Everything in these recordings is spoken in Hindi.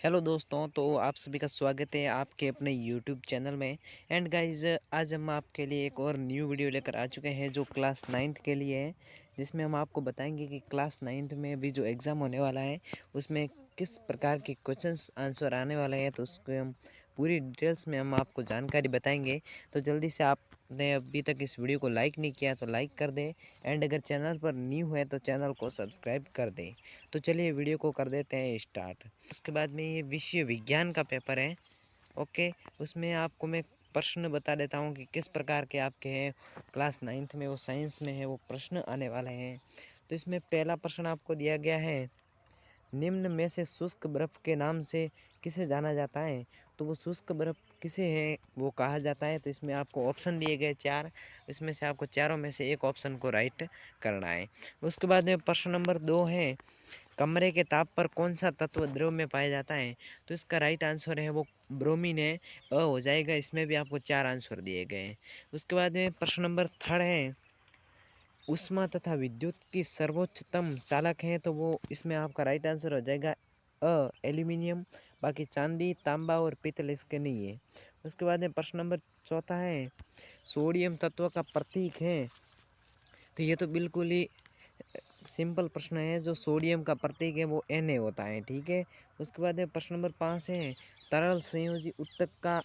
हेलो दोस्तों, तो आप सभी का स्वागत है आपके अपने यूट्यूब चैनल में। एंड गाइस, आज हम आपके लिए एक और न्यू वीडियो लेकर आ चुके हैं जो क्लास नाइन्थ के लिए है, जिसमें हम आपको बताएंगे कि क्लास नाइन्थ में भी जो एग्ज़ाम होने वाला है उसमें किस प्रकार के क्वेश्चंस आंसर आने वाले हैं। तो उसको हम पूरी डिटेल्स में हम आपको जानकारी बताएंगे। तो जल्दी से आपने अभी तक इस वीडियो को लाइक नहीं किया तो लाइक कर दें, एंड अगर चैनल पर न्यू है तो चैनल को सब्सक्राइब कर दें। तो चलिए वीडियो को कर देते हैं स्टार्ट। उसके बाद में ये विषय विज्ञान का पेपर है। ओके, उसमें आपको मैं प्रश्न बता देता हूँ कि किस प्रकार के आपके हैं। क्लास नाइन्थ में वो साइंस में है, वो प्रश्न आने वाले हैं। तो इसमें पहला प्रश्न आपको दिया गया है, निम्न में से शुष्क बर्फ के नाम से किसे जाना जाता है। तो वो शुष्क बर्फ किसे है वो कहा जाता है। तो इसमें आपको ऑप्शन दिए गए चार, इसमें से आपको चारों में से एक ऑप्शन को राइट करना है। उसके बाद में प्रश्न नंबर 2 है, कमरे के ताप पर कौन सा तत्व द्रव में पाया जाता है। तो इसका राइट आंसर है वो ब्रोमीन है, हो जाएगा। इसमें भी आपको चार आंसर दिए गए हैं। उसके बाद में प्रश्न नंबर 3 है, ऊष्मा तथा विद्युत की सर्वोच्चतम चालक है। तो वो इसमें आपका राइट आंसर हो जाएगा एल्यूमिनियम। बाकी चांदी, तांबा और पीतल इसके नहीं है। उसके बाद में प्रश्न नंबर 4 है, सोडियम तत्व का प्रतीक है। तो ये तो बिल्कुल ही सिंपल प्रश्न है। जो सोडियम का प्रतीक है वो Na होता है, ठीक है। उसके बाद में प्रश्न नंबर 5 है, तरल संयोजी उत्तक का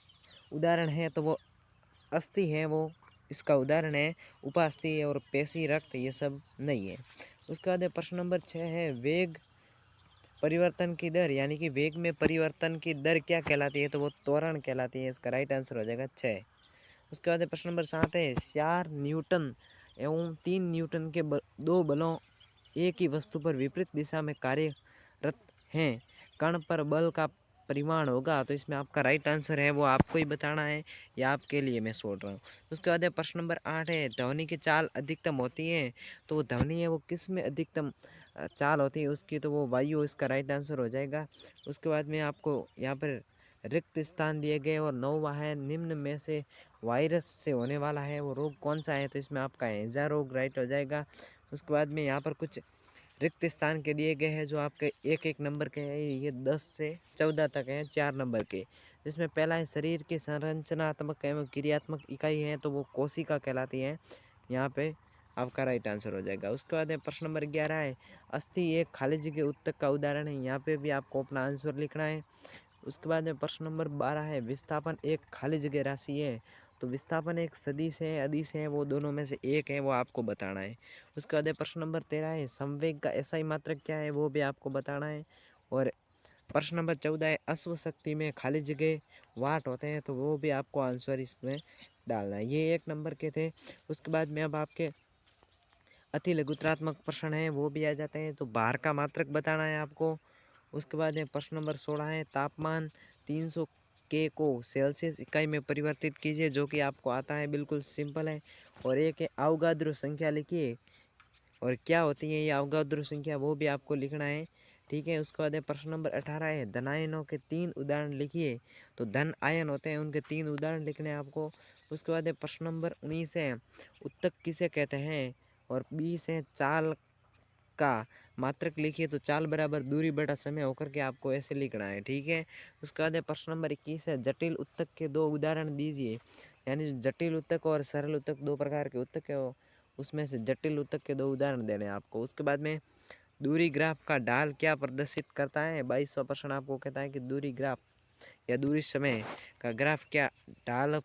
उदाहरण है। तो वो अस्थि है, वो इसका उदाहरण है। उपास्थि और पेशी रक्त ये सब नहीं है। उसके बाद प्रश्न नंबर 6 है, वेग परिवर्तन की दर यानी कि वेग में परिवर्तन की दर क्या कहलाती है। तो वो त्वरण कहलाती है। इसका राइट आंसर हो जाएगा 6। उसके बाद प्रश्न नंबर 7 है, 4 न्यूटन एवं 3 न्यूटन के दो बलों एक ही वस्तु पर विपरीत दिशा में कार्यरत हैं, कण पर बल का परिमाण होगा। तो इसमें आपका राइट आंसर है वो आपको ही बताना है, या आपके लिए मैं छोड़ रहा हूँ। उसके बाद प्रश्न नंबर 8 है, ध्वनि की चाल अधिकतम होती है। तो वो ध्वनि है वो किस में अधिकतम चाल होती है उसकी। तो वो वायु, इसका राइट आंसर हो जाएगा। उसके बाद में आपको यहाँ पर रिक्त स्थान दिए गए और 9वां है, निम्न में से वायरस से होने वाला है वो रोग कौन सा है। तो इसमें आपका हैजा रोग राइट हो जाएगा। उसके बाद में यहाँ पर कुछ रिक्त स्थान के दिए गए हैं जो आपके एक एक नंबर के हैं। ये 10 से 14 तक हैं, 4 नंबर के। जिसमें पहला है, शरीर की संरचनात्मक एवं क्रियात्मक इकाई है। तो वो कोशिका कहलाती है। यहाँ पे आपका राइट आंसर हो जाएगा। उसके बाद है प्रश्न नंबर 11 है, अस्थि एक खाली जगह उत्तक का उदाहरण है। यहाँ पे भी आपको अपना आंसर लिखना है। उसके बाद में प्रश्न नंबर 12 है, विस्थापन एक खाली जगह राशि है। तो विस्थापन एक सदिश है, अदिश है, वो दोनों में से एक है, वो आपको बताना है। उसके बाद प्रश्न नंबर 13 है, संवेग का एसआई मात्रक क्या है, वो भी आपको बताना है। और प्रश्न नंबर 14 है, अश्व शक्ति में खाली जगह वाट होते हैं। तो वो भी आपको आंसर इसमें डालना है। ये एक नंबर के थे। उसके बाद में अब आपके अति लघुत्रात्मक प्रश्न है वो भी आ जाते हैं। तो भार का मात्रक बताना है आपको। उसके बाद में प्रश्न नंबर 16 है, तापमान 300 के को सेल्सियस इकाई में परिवर्तित कीजिए, जो कि आपको आता है, बिल्कुल सिंपल है। और एक है, अवगाद्रो संख्या लिखिए और क्या होती है ये अवगाद्रो संख्या, वो भी आपको लिखना है, ठीक है। उसके बाद है प्रश्न नंबर 18 है, धन आयनों के 3 उदाहरण लिखिए। तो धन आयन होते हैं, उनके 3 उदाहरण लिखने हैं आपको। उसके बाद है प्रश्न नंबर 19 है, उत्तक किसे कहते हैं। और 20 है, चाल का मात्रक लिखिए। तो चाल बराबर दूरी बटा समय होकर के आपको ऐसे लिखना है, ठीक है। उसके बाद प्रश्न नंबर 21 है, जटिल उत्तक के 2 उदाहरण दीजिए। यानी जटिल उत्तक और सरल उत्तक 2 प्रकार के उत्तक है, उसमें से जटिल उत्तक के 2 उदाहरण देने हैं आपको। उसके बाद में दूरी ग्राफ का ढाल क्या प्रदर्शित करता है। 22वां प्रश्न आपको कहता है कि दूरी ग्राफ या दूरी समय का ग्राफ क्या ढाल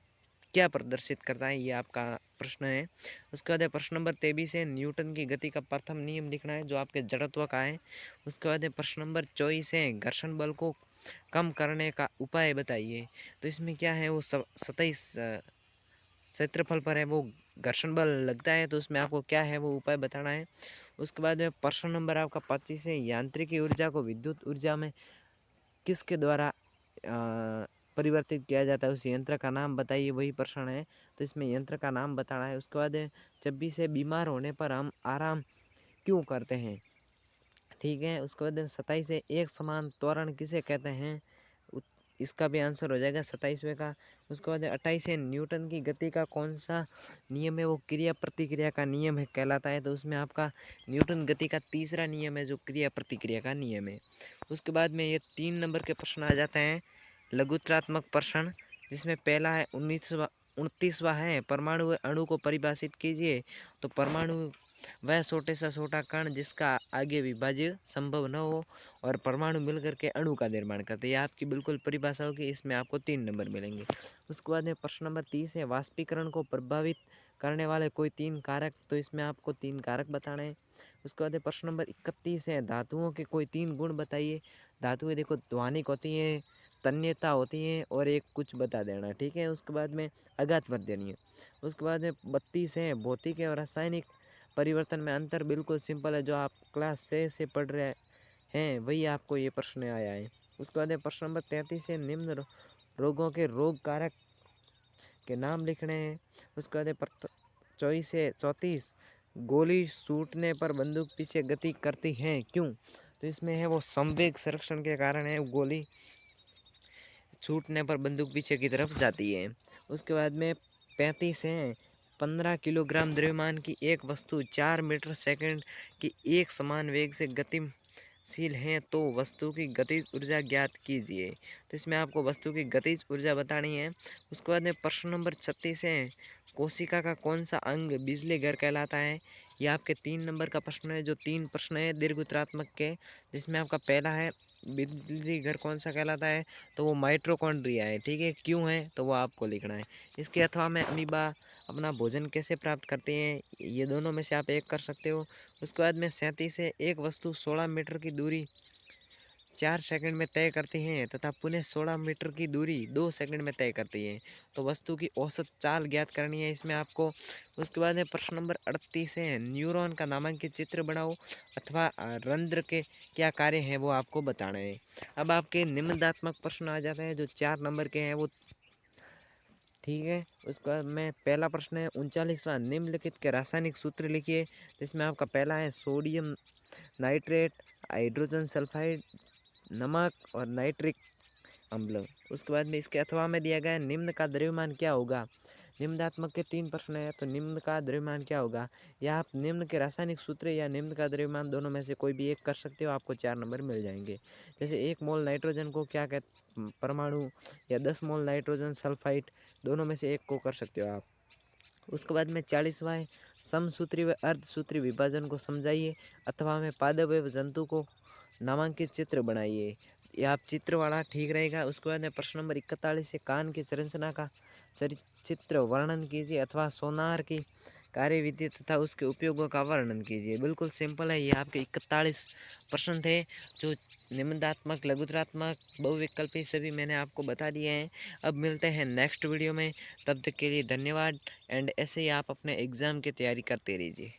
क्या प्रदर्शित करता है, ये आपका प्रश्न है। उसके बाद प्रश्न नंबर 23 है, न्यूटन की गति का प्रथम नियम लिखना है, जो आपके जड़त्व का है। उसके बाद प्रश्न नंबर 24 है, घर्षण बल को कम करने का उपाय बताइए। तो इसमें क्या है, वो सतही क्षेत्रफल पर है वो घर्षण बल लगता है। तो उसमें आपको क्या है वो उपाय बताना है। उसके बाद प्रश्न नंबर आपका 25 है, यांत्रिकी ऊर्जा को विद्युत ऊर्जा में किसके द्वारा परिवर्तित किया जाता है, उस यंत्र का नाम बताइए, वही प्रश्न है। तो इसमें यंत्र का नाम बताना है। उसके बाद 26 से, बीमार होने पर हम आराम क्यों करते हैं, ठीक है। उसके बाद 27 से, एक समान त्वरण किसे कहते हैं। इसका भी आंसर हो जाएगा 27वें का। उसके बाद 28 है न्यूटन की गति का कौन सा नियम है वो क्रिया प्रतिक्रिया का नियम है कहलाता है। तो उसमें आपका न्यूटन गति का तीसरा नियम है जो क्रिया प्रतिक्रिया का नियम है। उसके बाद में ये 3 नंबर के प्रश्न आ जाते हैं लघुत्रात्मक प्रश्न, जिसमें पहला है 29वां है परमाणु व अणु को परिभाषित कीजिए। तो परमाणु वह छोटे से छोटा कण जिसका आगे विभाज्य संभव न हो और परमाणु मिलकर के अणु का निर्माण करते हैं। ये आपकी बिल्कुल परिभाषा होगी, इसमें आपको 3 नंबर मिलेंगे। उसके बाद में प्रश्न नंबर 30 है वाष्पीकरण को प्रभावित करने वाले कोई 3 कारक। तो इसमें आपको 3 कारक बताने हैं। उसके बाद प्रश्न नंबर 31 है धातुओं के कोई 3 गुण बताइए। धातुएं देखो ध्वनिक होती हैं, तन्यता होती है और एक कुछ बता देना, ठीक है। उसके बाद में आघात वर्जनीय। उसके बाद में 32 है भौतिक और रासायनिक परिवर्तन में अंतर। बिल्कुल सिंपल है, जो आप क्लास 6 से पढ़ रहे हैं वही आपको ये प्रश्न आया है। उसके बाद प्रश्न नंबर 33 है निम्न रोगों के रोग कारक के नाम लिखने हैं। उसके बाद 34 गोली छूटने पर बंदूक पीछे गति करती है क्यों। तो इसमें है वो संवेग संरक्षण के कारण है, गोली छूटने पर बंदूक पीछे की तरफ जाती है। उसके बाद में 35 है 15 किलोग्राम द्रव्यमान की एक वस्तु 4 मीटर सेकंड की एक समान वेग से गतिशील है तो वस्तु की गतिज ऊर्जा ज्ञात कीजिए। तो इसमें आपको वस्तु की गतिज ऊर्जा बतानी है। उसके बाद में प्रश्न नंबर 36 है कोशिका का कौन सा अंग बिजली घर कहलाता है। ये आपके 3 नंबर का प्रश्न है, जो 3 प्रश्न है दीर्घवृत्तात्मक के, जिसमें आपका पहला है बिजली घर कौन सा कहलाता है। तो वो माइटोकॉन्ड्रिया है, ठीक है। क्यों है तो वो आपको लिखना है। इसके अथवा में अमीबा अपना भोजन कैसे प्राप्त करते हैं, ये दोनों में से आप एक कर सकते हो। उसके बाद में 37 है एक वस्तु 16 मीटर की दूरी 4 सेकंड में तय करती हैं तथा पुनः 16 मीटर की दूरी 2 सेकंड में तय करती हैं। तो वस्तु की औसत चाल ज्ञात करनी है इसमें आपको। उसके बाद में प्रश्न नंबर 38 है न्यूरॉन का नामांकित चित्र बनाओ अथवा रंध्र के क्या कार्य हैं वो आपको बताना है। अब आपके निम्नात्मक प्रश्न आ जाते हैं जो 4 नंबर के हैं वो, ठीक है। उसका मैं पहला प्रश्न है 39वां निम्नलिखित के रासायनिक सूत्र लिखिए। जिसमें आपका पहला है सोडियम नाइट्रेट, हाइड्रोजन सल्फाइड, नमक और नाइट्रिक अम्ल। उसके बाद में इसके अथवा में दिया गया है निम्न का द्रव्यमान क्या होगा। निम्नात्मक के 3 प्रश्न है, तो निम्न का द्रव्यमान क्या होगा। या आप निम्न के रासायनिक सूत्र या निम्न का द्रव्यमान दोनों में से कोई भी एक कर सकते हो, आपको 4 नंबर मिल जाएंगे। जैसे 1 मोल नाइट्रोजन को क्या कहते परमाणु, या 10 मोल नाइट्रोजन सल्फाइड, दोनों में से एक को कर सकते हो आप। उसके बाद में 40वां है समसूत्री व अर्धसूत्री विभाजन को समझाइए अथवा में पादप व जंतु को नामांकित चित्र बनाइए। ये आप चित्र वाला ठीक रहेगा। उसके बाद में प्रश्न नंबर 41 है कान की संरचना का चित्र वर्णन कीजिए अथवा सोनार की कार्यविधि तथा उसके उपयोगों का वर्णन कीजिए। बिल्कुल सिंपल है, ये आपके 41 प्रश्न थे जो निम्नात्मक लघुत्रात्मक बहुविकल्पी सभी मैंने आपको बता दिए हैं। अब मिलते हैं नेक्स्ट वीडियो में, तब तक के लिए धन्यवाद। एंड ऐसे ही आप अपने एग्ज़ाम की तैयारी करते रहिए।